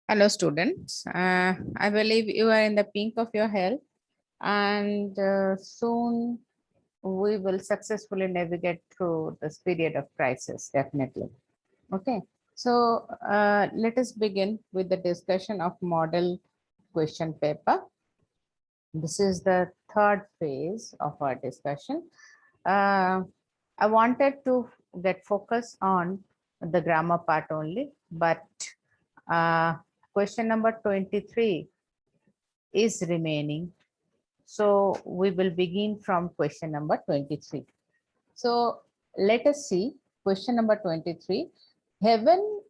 Hello, students. I believe you are in the pink of your health, and soon we will successfully navigate through this period of crisis, definitely. Okay, so let us begin with the discussion of model question paper. This is the third phase of our discussion. I wanted to get focus on the grammar part only, but uh, question number 23 is remaining. So we will begin from question number 23. So let us see question number 23. Heaven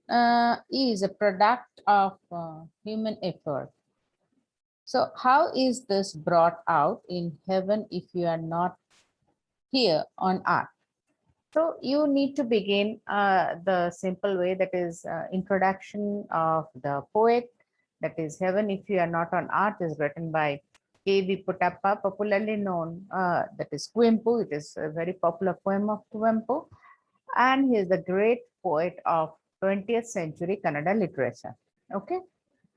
is a product of human effort. So how is this brought out in heaven if you are not here on earth? So you need to begin the simple way, that is introduction of the poet, that is Heaven If You Are Not on Earth is written by K.V. Puttappa, popularly known, that is Kuvempu. It is a very popular poem of Kuvempu, and he is the great poet of 20th century Kannada literature. Okay,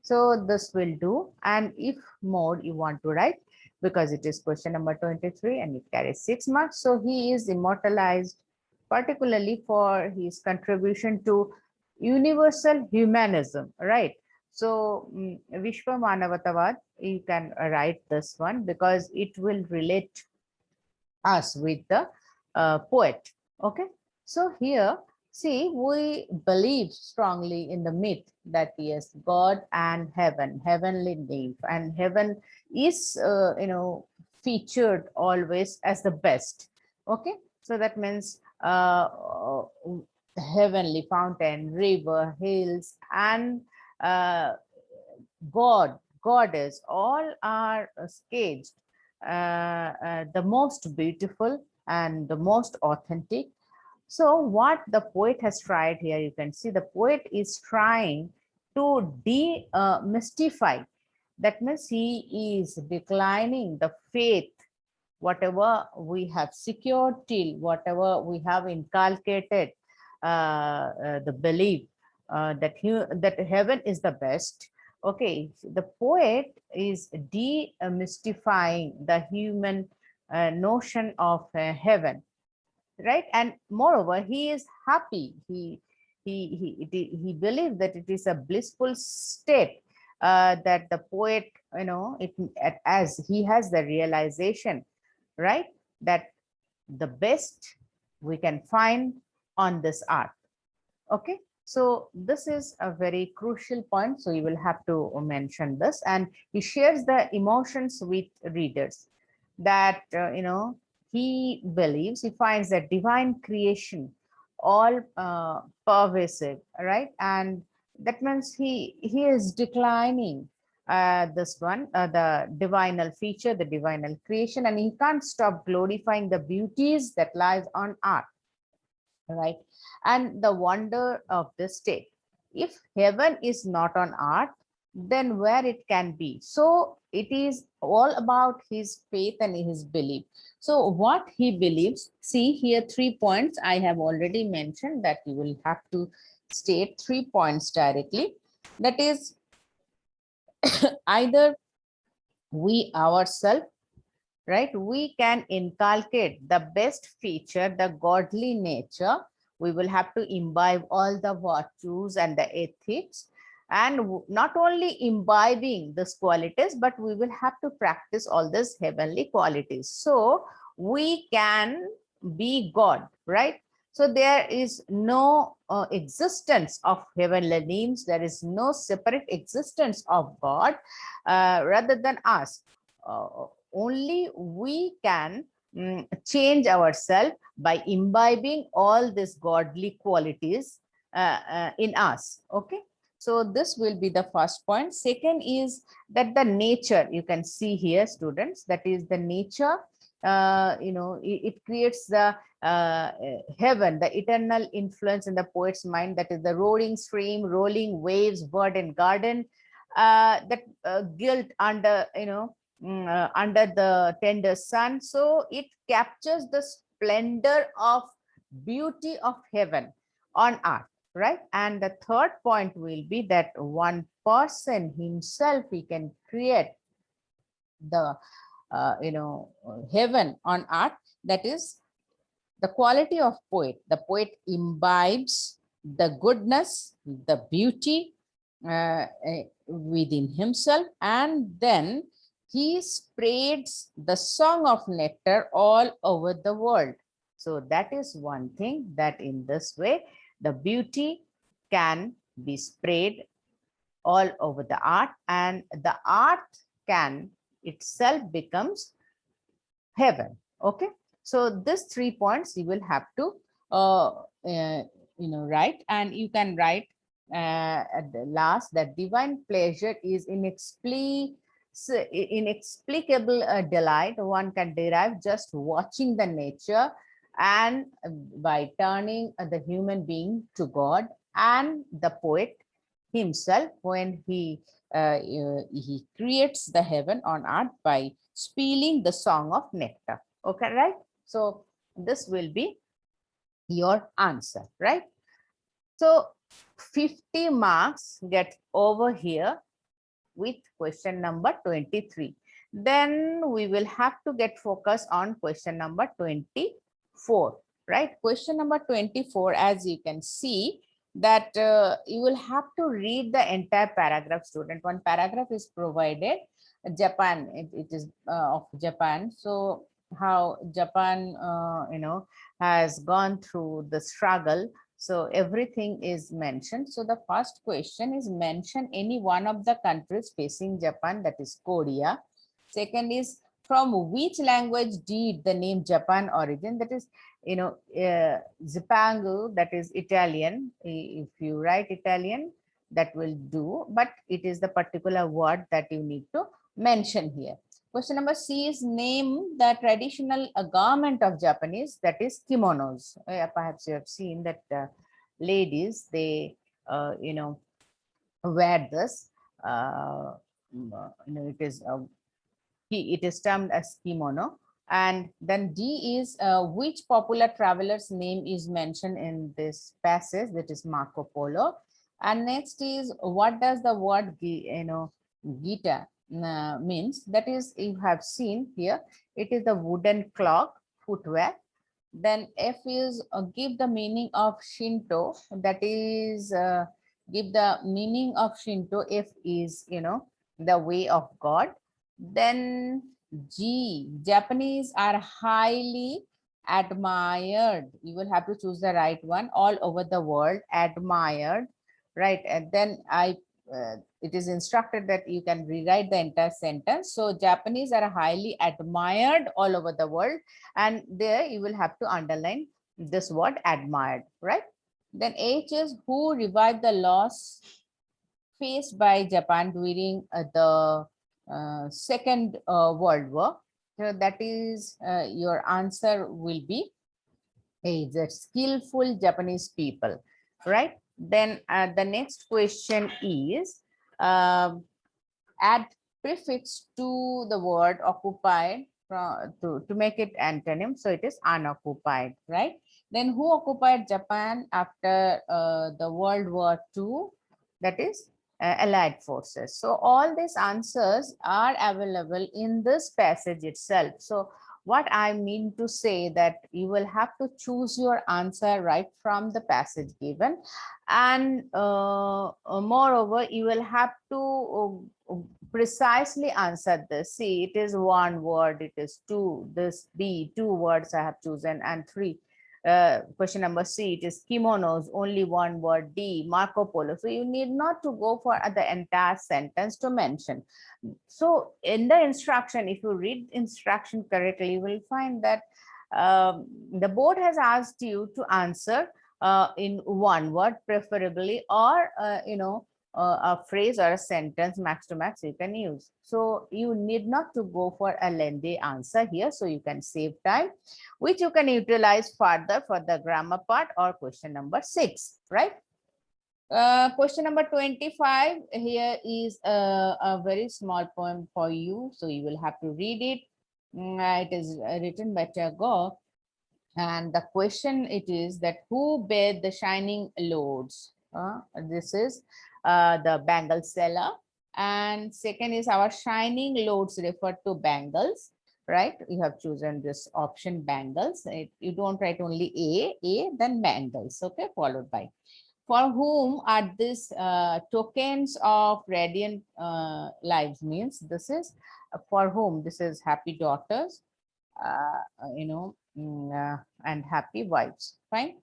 so this will do. And if mode you want to write, because it is question number 23 and it carries 6 marks, so he is immortalized particularly for his contribution to universal humanism, right? So Vishwa Manavatavad, you can write this one because it will relate us with the poet. Okay, so here, see, we believe strongly in the myth that yes, God and heaven, heavenly nymph, and heaven is featured always as the best. Okay, so that means heavenly fountain, river, hills, and uh, God, goddess, all are staged the most beautiful and the most authentic. So what the poet has tried here, you can see the poet is trying to demystify. That means he is declining the faith, whatever we have secured till, whatever we have inculcated, the belief that heaven is the best. Okay, the poet is demystifying the human notion of heaven, right? And moreover, he is happy. He believes that it is a blissful state, that the poet, as he has the realization, right, that the best we can find on this earth. Okay, so this is a very crucial point, so you will have to mention this. And he shares the emotions with readers, that he believes, he finds that divine creation all pervasive, right? And that means he is declining this one, the divinal feature, the divinal creation, and he can't stop glorifying the beauties that lies on earth, right? And the wonder of the state. If heaven is not on earth, then where it can be? So it is all about his faith and his belief. So what he believes, see here 3 points I have already mentioned, that you will have to state 3 points directly. That is either we ourselves, right, we can inculcate the best feature, the godly nature. We will have to imbibe all the virtues and the ethics, and not only imbibing these qualities, but we will have to practice all these heavenly qualities, so we can be God, right? So there is no existence of heavenly names, there is no separate existence of God rather than us. Only we can change ourselves by imbibing all these godly qualities in us. Okay, so this will be the first point. Second is that the nature, you can see here, students, that is the nature, it creates the heaven, the eternal influence in the poet's mind, that is the roaring stream, rolling waves, bird and garden, that guilt under, under the tender sun. So it captures the splendor of beauty of heaven on earth, right? And the third point will be that one person himself, he can create the heaven on earth. That is the quality of poet. The poet imbibes the goodness, the beauty within himself, and then he spreads the song of nectar all over the world. So that is one thing, that in this way the beauty can be spread all over the art, and the art can itself becomes heaven. Okay, so these 3 points you will have to write, and you can write at the last that divine pleasure is inexplicable delight one can derive just watching the nature, and by turning the human being to God, and the poet himself when he creates the heaven on earth by spilling the song of nectar. Okay, right? So this will be your answer, right? So 50 marks get over here with question number 23. Then we will have to get focus on question number 24, right? Question number 24, as you can see, that you will have to read the entire paragraph, student. One paragraph is provided. Japan, it is of Japan. So how Japan has gone through the struggle, so everything is mentioned. So the first question is, mention any one of the countries facing Japan, that is Korea. Second is, from which language did the name Japan origin, that is Zipangu, that is Italian. If you write Italian, that will do, but it is the particular word that you need to mention here. Question number C is, name the traditional garment of Japanese, that is kimonos. Perhaps you have seen that ladies, they wear this. It is termed as kimono. And then D is, which popular traveler's name is mentioned in this passage, that is Marco Polo. And next is, what does the word Gita means, that is, you have seen here, it is the wooden clog, footwear. Then F is, give the meaning of Shinto, that is give the meaning of Shinto. F is the way of God. Then G, Japanese are highly admired. You will have to choose the right one. All over the world, admired, right? And then it is instructed that you can rewrite the entire sentence. So Japanese are highly admired all over the world, and there you will have to underline this word admired, right? Then H is, who revived the loss faced by Japan during the Second World War. So that is your answer will be A, the skillful Japanese people, right? Then the next question is, add prefix to the word occupied to make it antonym. So it is unoccupied, right? Then who occupied Japan after the World War II? That is Allied forces. So all these answers are available in this passage itself. So what I mean to say, that you will have to choose your answer right from the passage given, and moreover you will have to precisely answer this. See, it is one word, it is two, this B, 2 words I have chosen, and 3. Question number C, it is kimonos, only one word. D, Marco Polo. So you need not to go for the entire sentence to mention. So in the instruction, if you read instruction correctly, you will find that the board has asked you to answer in one word preferably, or a phrase or a sentence, max to max you can use. So you need not to go for a lengthy answer here, so you can save time, which you can utilize further for the grammar part or question number 6, right? Question number 25, here is a very small poem for you, so you will have to read it. It is written by Tagore. And the question it is that who bear the shining loads? This is the bangle seller. And second is our shining loads refer to bangles, right? You have chosen this option bangles. You don't write only A, then bangles, okay, followed by. For whom are these tokens of radiant lives means this is for whom this is happy daughters, and happy wives. Fine.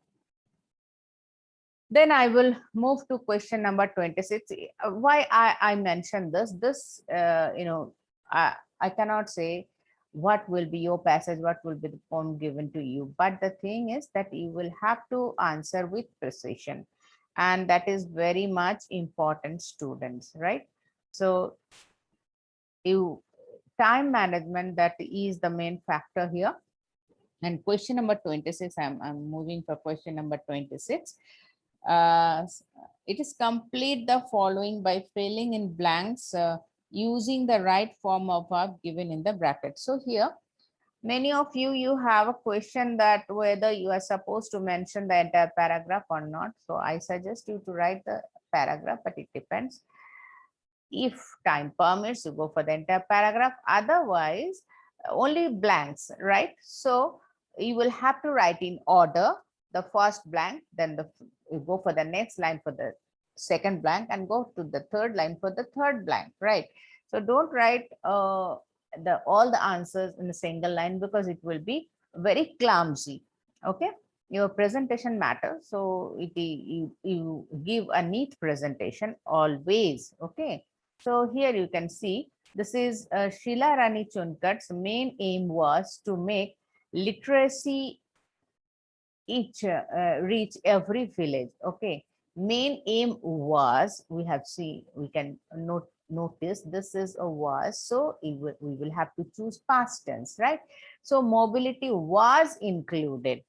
Then I will move to question number 26. Why I mentioned this, I cannot say what will be your passage, what will be the poem given to you. But the thing is that you will have to answer with precision. And that is very much important, students, right? So you time management, that is the main factor here. And question number 26, I'm moving for question number 26. It is complete the following by filling in blanks using the right form of verb given in the bracket. So here, many of you have a question that whether you are supposed to mention the entire paragraph or not. So I suggest you to write the paragraph, but it depends. If time permits, you go for the entire paragraph. Otherwise, only blanks, right? So you will have to write in order, the first blank, then you go for the next line for the second blank, and go to the third line for the third blank, right? So don't write all the answers in a single line, because it will be very clumsy. Okay, your presentation matters, so you give a neat presentation always. Okay, so here you can see this is Sheila Rani Chunkat's main aim was to make literacy reach every village. Okay, main aim was, we can notice this is a was, so we will have to choose past tense, right? So mobility was included,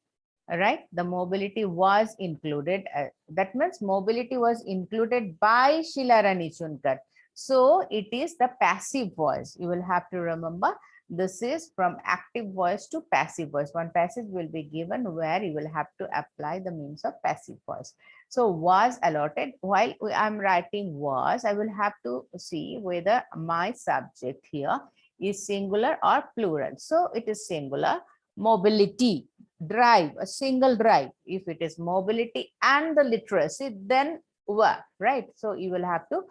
right? The mobility was included. That means mobility was included by Sheila Rani Chunkat. So it is the passive voice. You will have to remember this is from active voice to passive voice. One passage will be given where you will have to apply the means of passive voice. So was allotted. While I'm writing was, I will have to see whether my subject here is singular or plural. So it is singular. Mobility, drive, a single drive. If it is mobility and the literacy, then were, right? So you will have to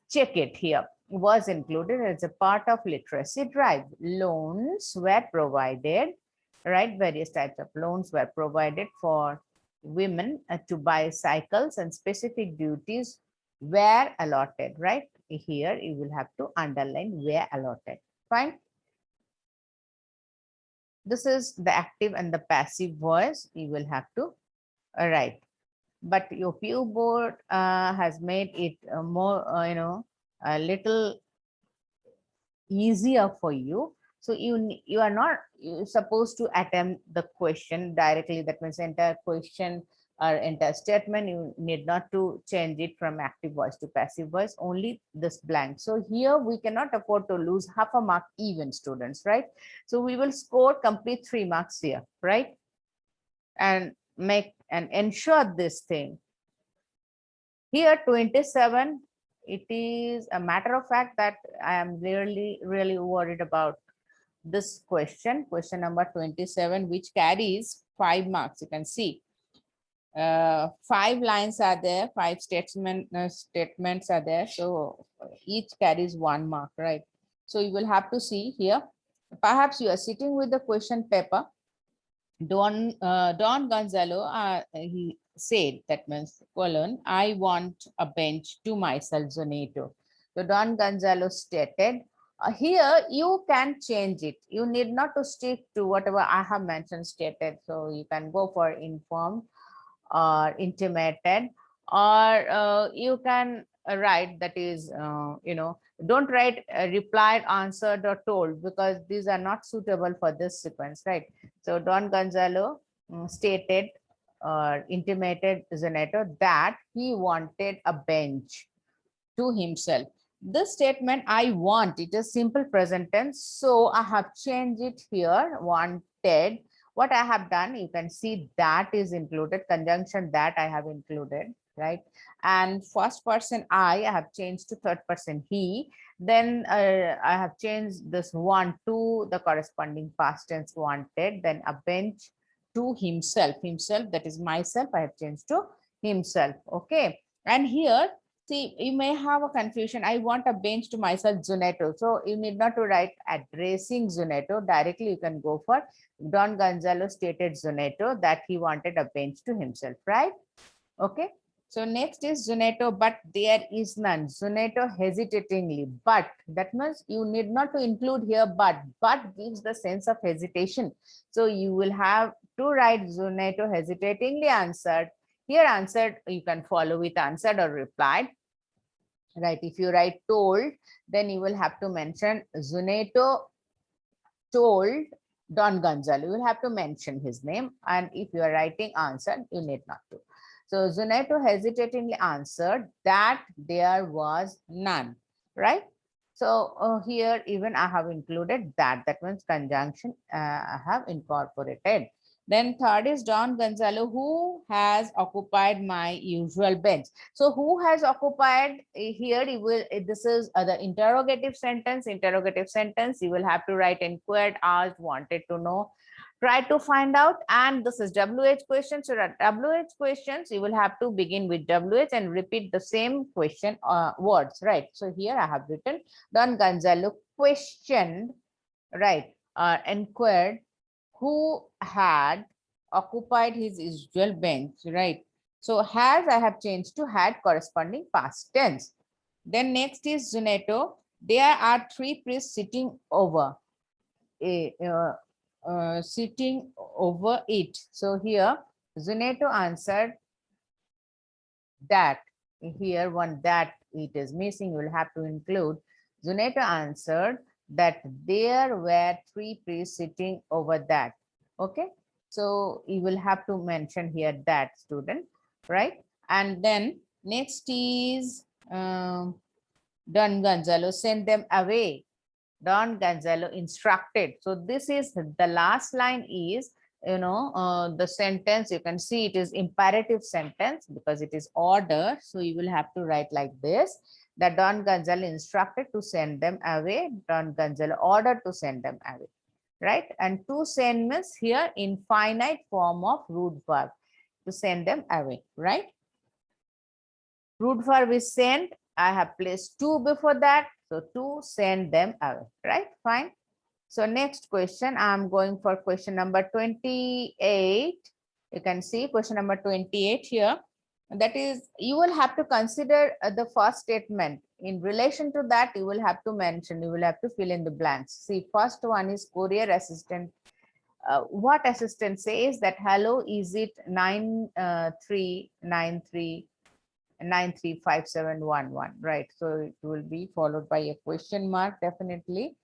check it here. Was included as a part of literacy drive. Loans were provided, right? Various types of loans were provided for women to buy cycles, and specific duties were allotted, right? Here you will have to underline were allotted. Fine. This is the active and the passive voice you will have to write. But your PU board has made it more, a little easier for you. So you are not supposed to attempt the question directly. That means entire question or entire statement, you need not to change it from active voice to passive voice, only this blank. So here we cannot afford to lose half a mark even, students, right? So we will score complete 3 marks here, right? And make and ensure this thing. Here 27, it is a matter of fact that I am really worried about this question number 27, which carries 5 marks. You can see 5 lines are there, 5 statements are there, so each carries 1 mark, right? So you will have to see here. Perhaps you are sitting with the question paper. Don Gonzalo, he said, that means colon, I want a bench to myself, Zonato. So Don Gonzalo stated, here you can change it. You need not to stick to whatever I have mentioned stated. So you can go for informed or intimated, or you can write, that is, don't write replied, answered, or told, because these are not suitable for this sequence, right? So Don Gonzalo stated or intimated Zeneto that he wanted a bench to himself. This statement, I want, it is simple present tense, so I have changed it here, wanted. what I have done, you can see that is included, conjunction that I have included, right? And first person I have changed to third person he. Then I have changed this one to the corresponding past tense wanted. Then a bench to himself, himself, that is myself, I have changed to himself. Okay. And here, see, you may have a confusion. I want a bench to myself, Zuneto. So you need not to write addressing Zuneto. Directly you can go for Don Gonzalo stated Zuneto that he wanted a bench to himself, right? Okay. So next is Zuneto, but there is none. Zuneto hesitatingly, but that means you need not to include here, but gives the sense of hesitation. So you will have to write Zuneto hesitatingly answered. Here answered, you can follow with answered or replied. Right. If you write told, then you will have to mention Zuneto told Don Gonzalo. You will have to mention his name. And if you are writing answered, you need not to. So Zuneto hesitatingly answered that there was none, right? So here even I have included that. That means conjunction I have incorporated. Then third is Don Gonzalo, who has occupied my usual bench. So who has occupied here? You will. This is the interrogative sentence. Interrogative sentence. You will have to write inquired, asked, wanted to know, try to find out. And this is WH questions. So WH questions, you will have to begin with WH and repeat the same question words, right? So here I have written Don Gonzalo questioned, right, inquired who had occupied his usual bench, right? So has I have changed to had corresponding past tense. Then next is Zuneto. There are three priests sitting over sitting over it. So here Zuneto answered that. Here one that it is missing, you will have to include. Zuneto answered that there were three priests sitting over that. Okay. So you will have to mention here that, student, right? And then next is Don Gonzalo sent them away. Don Gonzalo instructed. So this is the last line is, the sentence, you can see it is imperative sentence because it is order. So you will have to write like this, that Don Gonzalo instructed to send them away. Don Gonzalo ordered to send them away, right? And to send means here infinite form of root verb, to send them away, right? Root verb is send. I have placed to before that. So to send them away, right? Fine. So next question, I'm going for question number 28. You can see question number 28 here. That is, you will have to consider the first statement. In relation to that, you will have to mention, you will have to fill in the blanks. See, first one is courier assistant. What assistant says that, hello, is it 9393 935711, right? So it will be followed by a question mark definitely,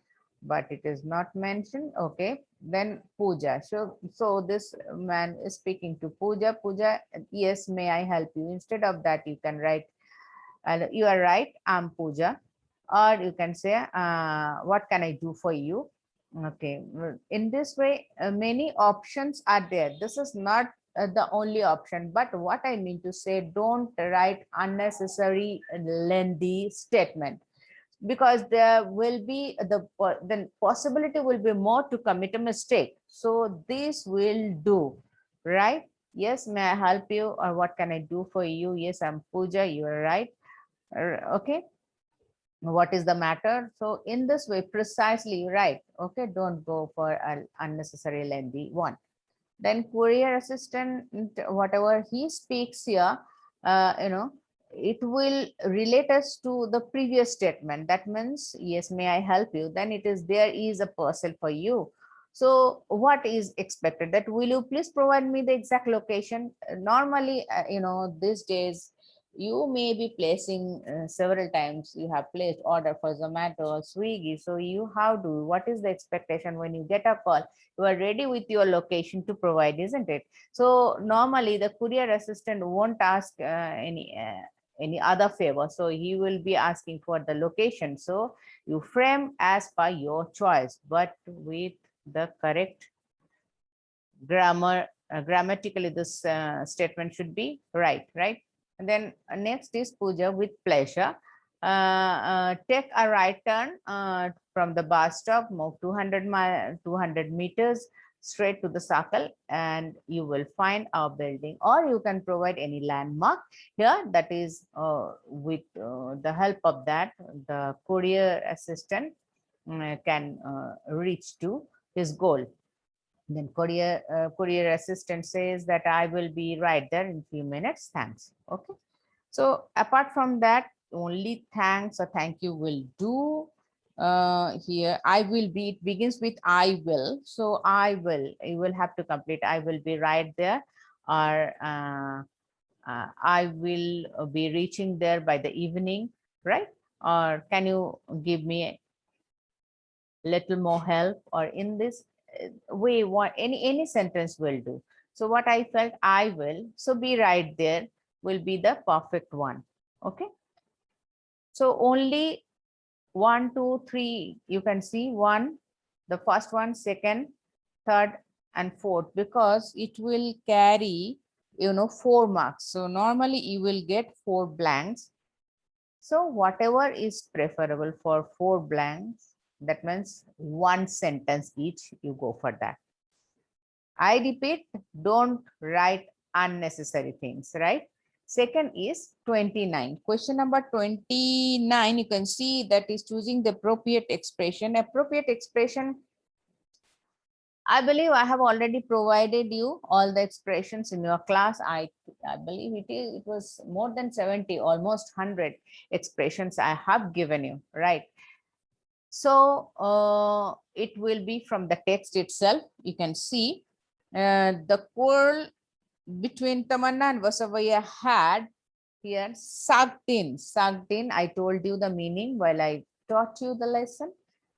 but it is not mentioned. Okay. Then Pooja. So this man is speaking to Pooja. Pooja, yes, may I help you? Instead of that, you can write, you are right, I'm Pooja. Or you can say, what can I do for you? Okay. In this way, many options are there. This is not the only option, but what I mean to say, don't write unnecessary lengthy statement, because there will be the possibility will be more to commit a mistake. So this will do, right? Yes, may I help you? Or what can I do for you? Yes, I'm Pooja, you are right. Okay, what is the matter? So in this way, precisely right. Okay, don't go for an unnecessary lengthy one. Then courier assistant, whatever he speaks here, it will relate us to the previous statement. That means, yes, may I help you? Then it is, there is a parcel for you. So what is expected? That, will you please provide me the exact location? Normally, these days, you may be placing several times, you have placed order for Zomato or Swiggy. So you have to, what is the expectation when you get a call? You are ready with your location to provide, isn't it? So normally the courier assistant won't ask any other favor. So he will be asking for the location. So you frame as per your choice, but with the correct grammatically this statement should be right, right? And then next is Puja with pleasure. Take a right turn from the bus stop, move 200 meters straight to the circle, and you will find our building, or you can provide any landmark here. That is with the help of that, the courier assistant can reach to his goal. Then courier assistant says that I will be right there in few minutes. Thanks. Okay. So apart from that, only thanks or thank you will do. Here I will be, it begins with I will. So I will, you will have to complete I will be right there, or I will be reaching there by the evening, right? Or can you give me a little more help, or in this way, what any sentence will do. So what I felt, I will, so be right there will be the perfect one. Okay, so only 1 2 3, you can see one, the first one, second, third and fourth, because it will carry 4 marks. So normally you will get 4 blanks. So whatever is preferable for 4 blanks, that means 1 sentence each, you go for that. I repeat, don't write unnecessary things, right? Second is 29. Question number 29, you can see that is choosing the appropriate expression. Appropriate expression, I believe I have already provided you all the expressions in your class. I believe it was more than 70, almost 100 expressions I have given you, right? So it will be from the text itself. You can see the quarrel between Tamanna and Vasavaya had here sucked in. Sucked in, I told you the meaning while I taught you the lesson,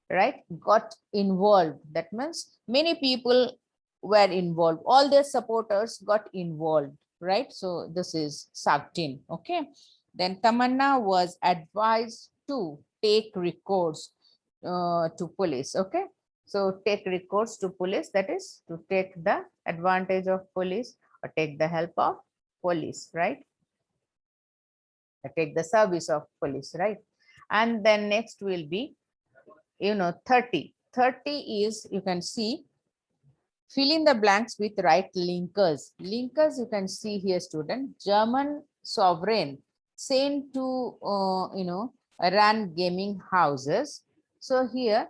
right? Got involved. That means many people were involved. All their supporters got involved, right? So this is sucked in. Okay. Then Tamanna was advised to take recourse to police. Okay. So take recourse to police, that is to take the advantage of police or take the help of police, right? Take the service of police, right? And then next will be 30. 30 is, you can see, fill in the blanks with right linkers. Linkers, you can see here, student. German sovereign sent to run gaming houses. So here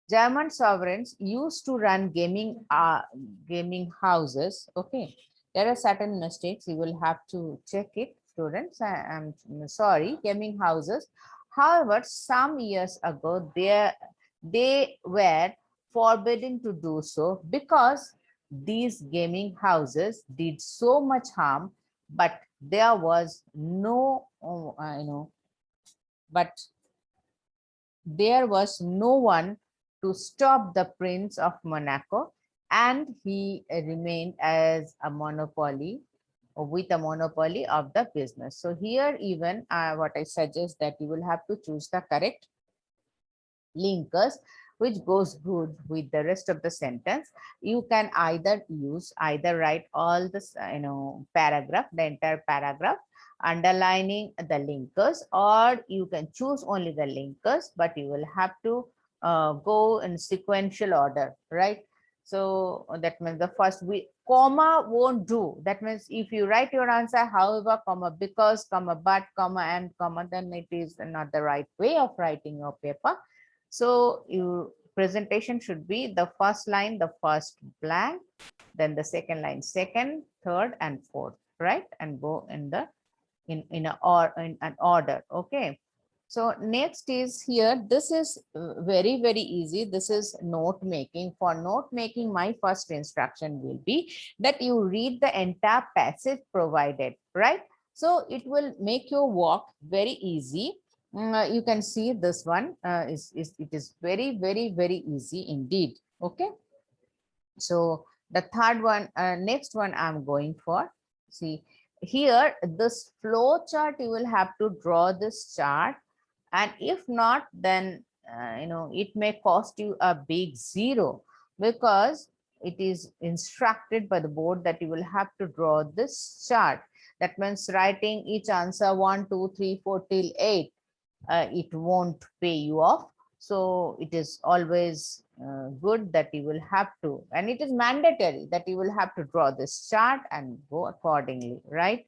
German sovereigns used to run gaming houses. Okay, there are certain mistakes, you will have to check it, students. I'm sorry, gaming houses. However, some years ago they were forbidden to do so because these gaming houses did so much harm, but there was no but there was no one to stop the Prince of Monaco, and he remained as a monopoly, with a monopoly of the business. So here even what I suggest that you will have to choose the correct linkers, which goes good with the rest of the sentence. You can either write all this paragraph, the entire paragraph, underlining the linkers, or you can choose only the linkers, but you will have to go in sequential order, right? So that means the first comma won't do. That means if you write your answer, however, comma, because, comma, but, comma, and, comma, then it is not the right way of writing your paper. So your presentation should be the first line, the first blank, then the second line, second, third, and fourth, right? And go in an order. Okay. So next is here, this is very, very easy. This is note making. For note making, my first instruction will be that you read the entire passage provided, right? So it will make your work very easy. You can see this one it is very, very, very easy indeed. Okay. So the third one, next one I'm going for. See here, this flow chart, you will have to draw this chart, and if not, then it may cost you a big zero, because it is instructed by the board that you will have to draw this chart. That means writing each answer 1, 2, 3, 4 till 8, it won't pay you off. So it is always good that you will have to, and it is mandatory that you will have to draw this chart and go accordingly, right?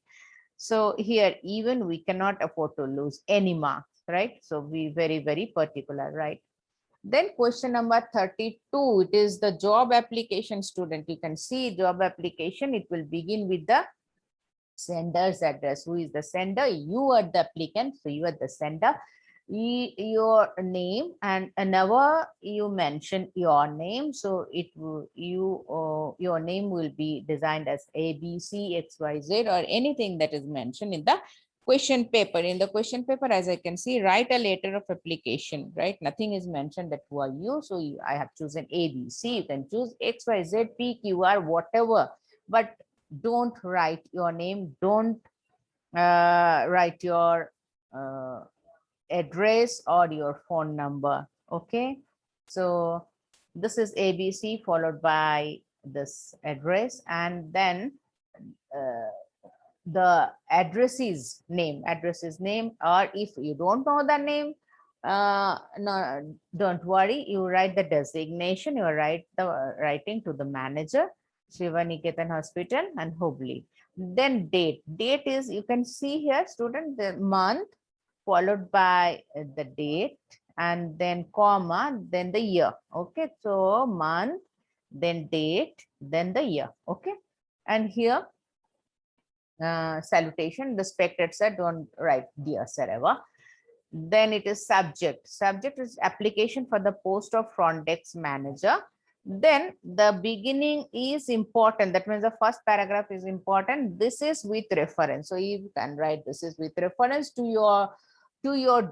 So here even we cannot afford to lose any marks, right? So be very, very particular, right? Then question number 32, it is the job application student. You can see job application, it will begin with the sender's address. Who is the sender? You are the applicant, so you are the sender. Your name, and whenever you mention your name, so it will your name will be designed as ABC XYZ or anything that is mentioned in the question paper. In the question paper, as I can see, write a letter of application, right? Nothing is mentioned that who are you. So I have chosen ABC. You can choose XYZ, PQR, whatever, but don't write your name. Don't write your address or your phone number. Okay, so this is ABC followed by this address, and then the addressee's name, or if you don't know the name, no, don't worry, you write the designation, you write the writing to the manager, Shiva Niketan Hospital and Hubli. Then date is, you can see here student, the month followed by the date, and then comma, then the year. Okay, so month, then date, then the year. Okay, and here salutation, respect, etc. Don't write dear sir ever. Then it is subject. Subject is application for the post of front desk manager. Then the beginning is important. That means the first paragraph is important. This is with reference. So you can write this is with reference to your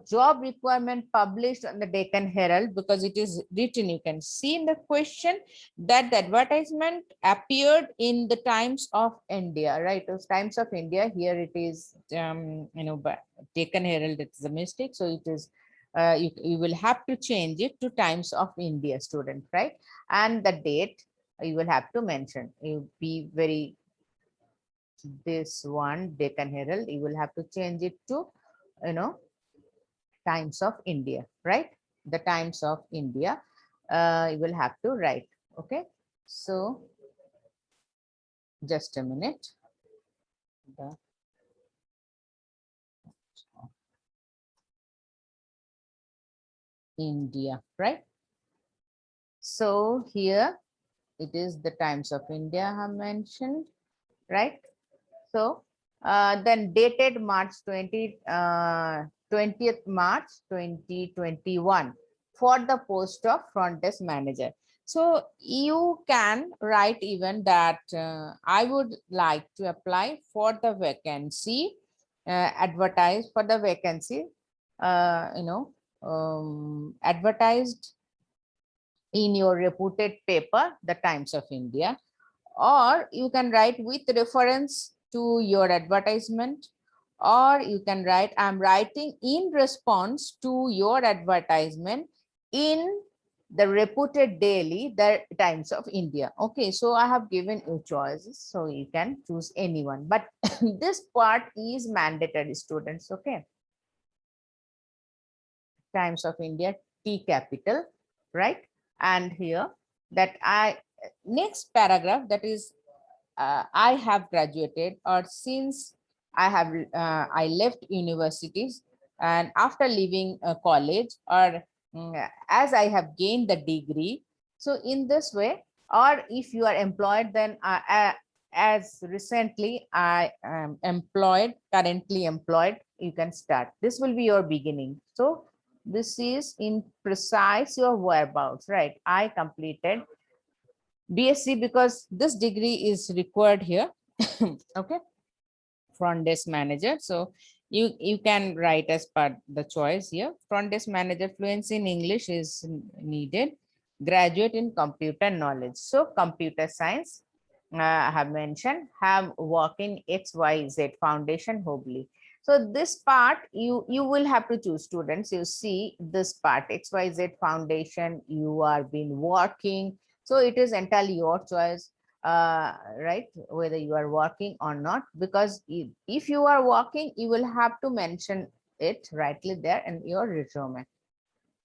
job requirement published on the Deccan Herald, because it is written. You can see in the question that the advertisement appeared in the Times of India, right? Those Times of India, here it is, but Deccan Herald, it's a mistake. So it is, you will have to change it to Times of India, student, right? And the date you will have to mention. You be very, this one, Deccan Herald, you will have to change it to, Times of India, right? The Times of India, you will have to write. Okay, so just a minute. The India, right? So here it is the Times of India I have mentioned, right? So then dated March 20th March 2021 for the post of front desk manager. So you can write even that I would like to apply for the vacancy, advertise for the vacancy, advertised in your reputed paper, the Times of India. Or you can write with reference to your advertisement, or you can write I'm writing in response to your advertisement in the reputed daily, the Times of India. Okay, so I have given you choices, so you can choose anyone, but this part is mandatory, students. Okay, Times of India, T capital, right? And here that next paragraph, that is I have graduated, or since I left universities, and after leaving college, or as I have gained the degree. So in this way, or if you are employed, then as recently I am employed, currently employed, you can start. This will be your beginning. So this is in precise your whereabouts, right? I completed BSc because this degree is required here. Okay, front desk manager. So you can write as part the choice here. Front desk manager, fluency in English is needed. Graduate in computer knowledge. So computer science, I have mentioned, have work in XYZ Foundation, Hubli. So this part you will have to choose, students. You see this part, XYZ Foundation, you are been working. So it is entirely your choice, right, whether you are working or not, because if you are working, you will have to mention it rightly there in your resume.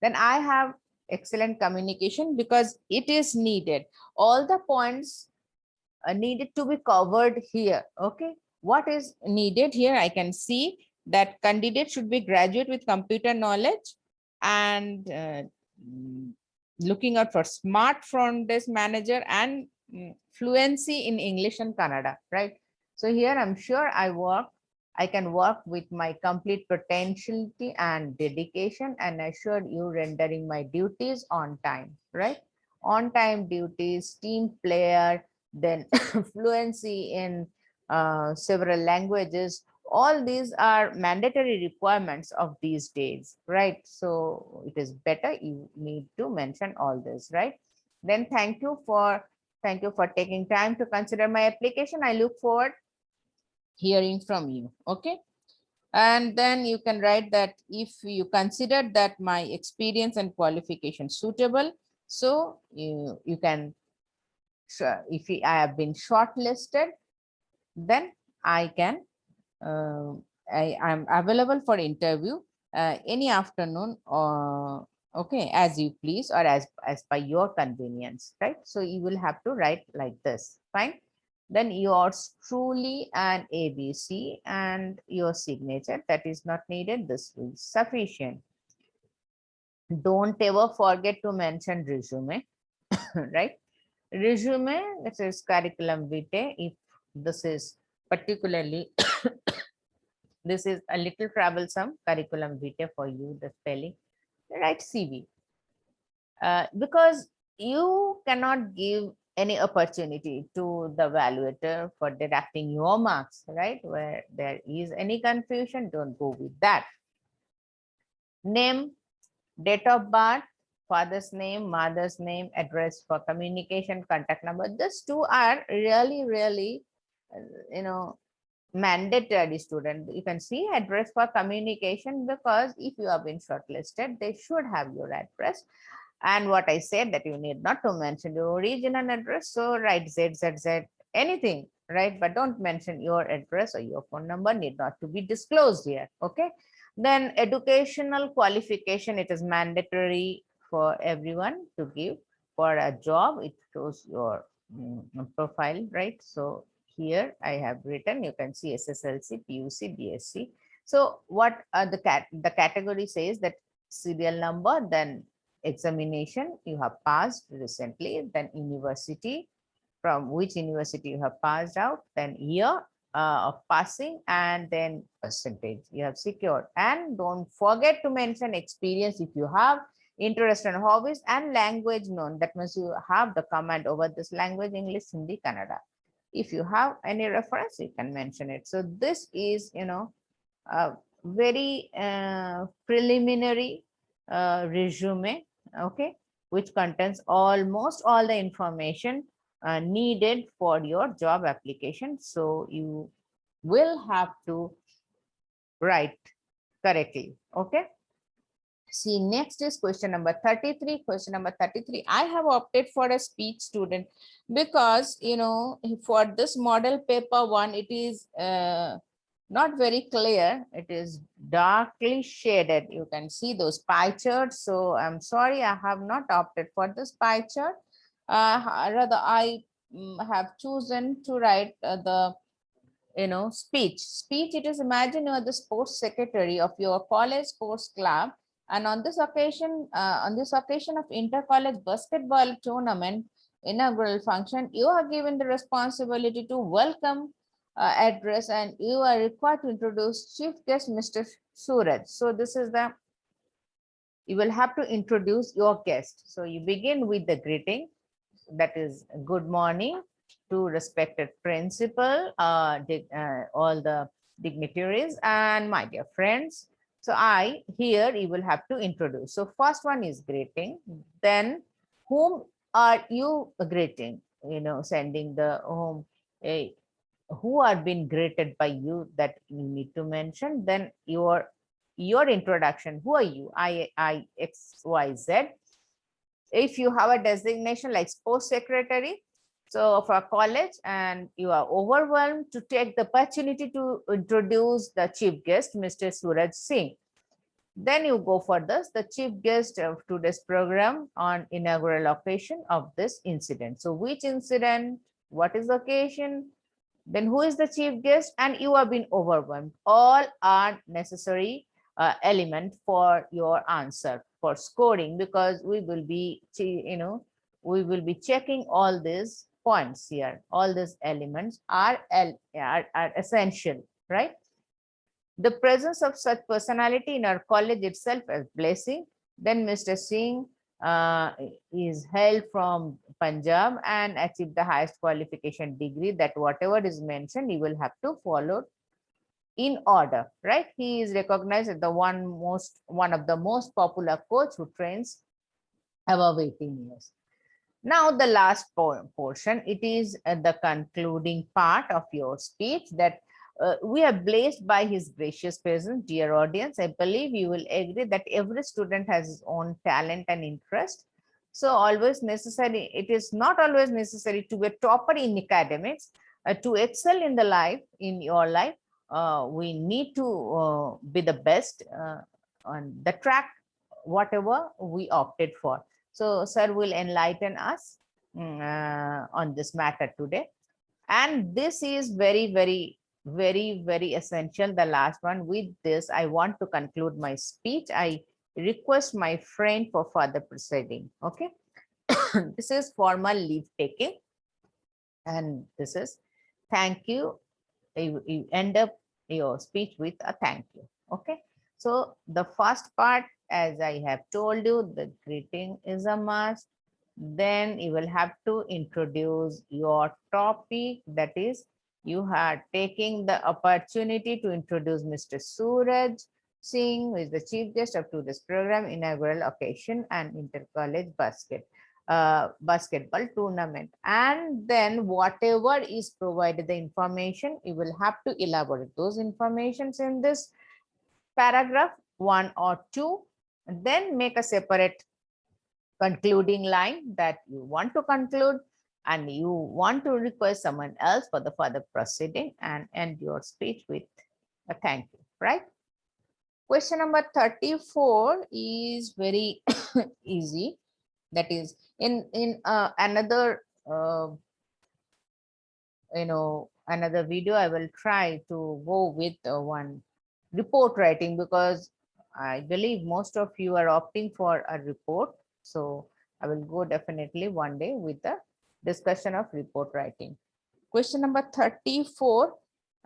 Then I have excellent communication because it is needed. All the points needed to be covered here. Okay, what is needed here? I can see that candidate should be graduate with computer knowledge and looking out for smart front desk manager and fluency in English and Kannada, right? So here I'm sure I can work with my complete potentiality and dedication, and assure you rendering my duties on time, right? On time duties, team player, then fluency in several languages. All these are mandatory requirements of these days, right? So it is better you need to mention all this, right? Then thank you for taking time to consider my application. I look forward hearing from you. Okay. And then you can write that if you consider that my experience and qualification suitable, so you can, if I have been shortlisted, then I can, I am available for interview any afternoon, or okay, as you please, or as by your convenience, right? So you will have to write like this, fine. Then yours truly and ABC and your signature, that is not needed, this is sufficient. Don't ever forget to mention resume, right? Resume, this is curriculum vitae. If this is particularly this is a little troublesome, curriculum vitae for you, the spelling, write CV, because you cannot give any opportunity to the evaluator for deducting your marks, right? Where there is any confusion, don't go with that. Name, date of birth, father's name, mother's name, address for communication, contact number. These two are really, you know, mandatory, student. You can see address for communication, because if you have been shortlisted, they should have your address. And what I said, that you need not to mention your original address, so write ZZZ, anything, right? But don't mention your address, or your phone number need not to be disclosed here. Okay. Then educational qualification, it is mandatory for everyone to give for a job. It shows your profile, right? So here I have written, you can see SSLC, PUC, BSc. So what are the category says that serial number, then examination you have passed recently, then university, from which university you have passed out, then year of passing, and then percentage you have secured. And don't forget to mention experience if you have, interest and hobbies, and language known. That means you have the command over this language, English, Hindi, Kannada. If you have any reference, you can mention it. So this is, a very preliminary resume, okay, which contains almost all the information needed for your job application. So you will have to write correctly. Okay. See, next is question number 33. Question number 33. I have opted for a speech student because, for this model paper one, it is not very clear. It is darkly shaded. You can see those pie charts. So I'm sorry, I have not opted for this pie chart. Rather, I have chosen to write the speech. It is, imagine you are the sports secretary of your college sports club, and on this occasion of inter-college basketball tournament inaugural function, you are given the responsibility to welcome address, and you are required to introduce chief guest Mr. Suraj. So this is the, you will have to introduce your guest. So you begin with the greeting, that is good morning to respected principal, all the dignitaries, and my dear friends. So here you will have to introduce. So first one is greeting, then whom are you greeting, sending the home, who are being greeted by you, that you need to mention. Then your introduction, who are you, I X Y Z, if you have a designation like sports secretary, so for college, and you are overwhelmed to take the opportunity to introduce the chief guest, Mr. Suraj Singh. Then you go for this, the chief guest of today's program on inaugural occasion of this incident. So which incident, what is the occasion, then who is the chief guest, and you have been overwhelmed. All are necessary element for your answer for scoring, because we will be, we will be checking all these points here. All these elements are essential, right? The presence of such personality in our college itself as blessing. Then Mr. Singh is hailed from Punjab and achieved the highest qualification degree, that whatever is mentioned, you will have to follow in order, right? He is recognized as the one of the most popular coach who trains above 18 years. Now the last portion, it is the concluding part of your speech, that we are blessed by his gracious presence. Dear audience, I believe you will agree that every student has his own talent and interest. So always necessary, it is not always necessary to be a topper in academics. To excel in the life, in your life, we need to be the best on the track, whatever we opted for. So sir will enlighten us on this matter today. And this is very essential, the last one. With this, I want to conclude my speech. I request my friend for further proceeding. Okay. This is formal leave taking. And this is thank you. You end up your speech with a thank you. Okay. So the first part, as I have told you, the greeting is a must. Then you will have to introduce your topic, that is, you are taking the opportunity to introduce Mr. Suraj Singh, who is the chief guest of today's program, inaugural occasion and inter-college basketball tournament. And then whatever is provided, the information, you will have to elaborate those informations in this paragraph 1 or 2, and then make a separate concluding line that you want to conclude, and you want to request someone else for the further proceeding, and end your speech with a thank you, right? Question number 34 is very easy. That is in another another video, I will try to go with one report writing, because I believe most of you are opting for a report. So I will go definitely one day with the discussion of report writing. Question number 34,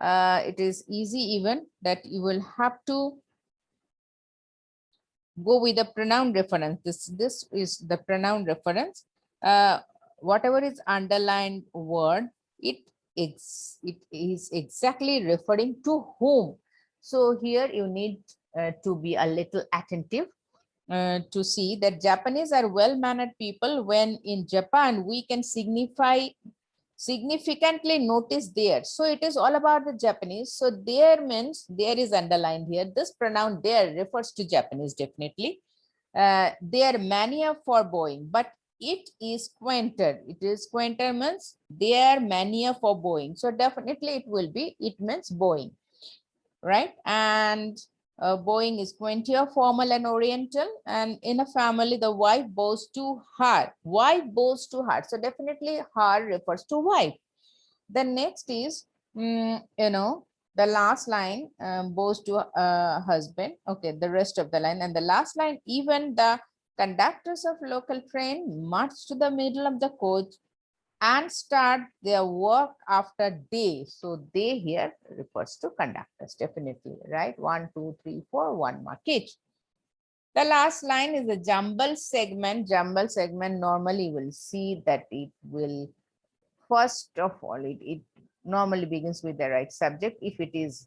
it is easy even, that you will have to go with the pronoun reference. This is the pronoun reference. Whatever is underlined word, it is exactly referring to whom. So here you need to be a little attentive to see that Japanese are well-mannered people. When in Japan, we can significantly notice there. So it is all about the Japanese. So there means, there is underlined here. This pronoun there refers to Japanese definitely. Their mania for bowing, but it is quainter. It is quainter means their mania for bowing. So definitely it will be, it means bowing, right? And bowing is quainter, formal and oriental. And in a family, the wife bows to her. Wife bows to her. So definitely her refers to wife. The next is, the last line, bows to husband. Okay, the rest of the line. And the last line, even the conductors of local train march to the middle of the coach and start their work after day. So they here refers to conductors, definitely, right? 1, 2, 3, 4, 1 mark each. The last line is a jumble segment. Jumble segment, normally will see that it will, first of all, it normally begins with the right subject. If it is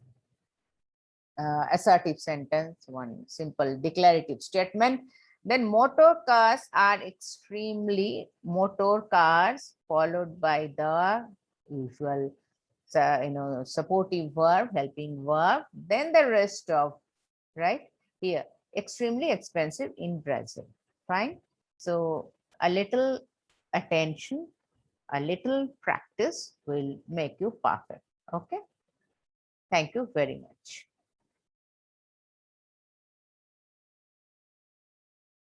assertive sentence, one simple declarative statement. Then motor cars are extremely, motor cars followed by the usual supportive verb, helping verb. Then the rest of, right here, extremely expensive in Brazil. Fine. So a little attention, a little practice will make you perfect. Okay. Thank you very much.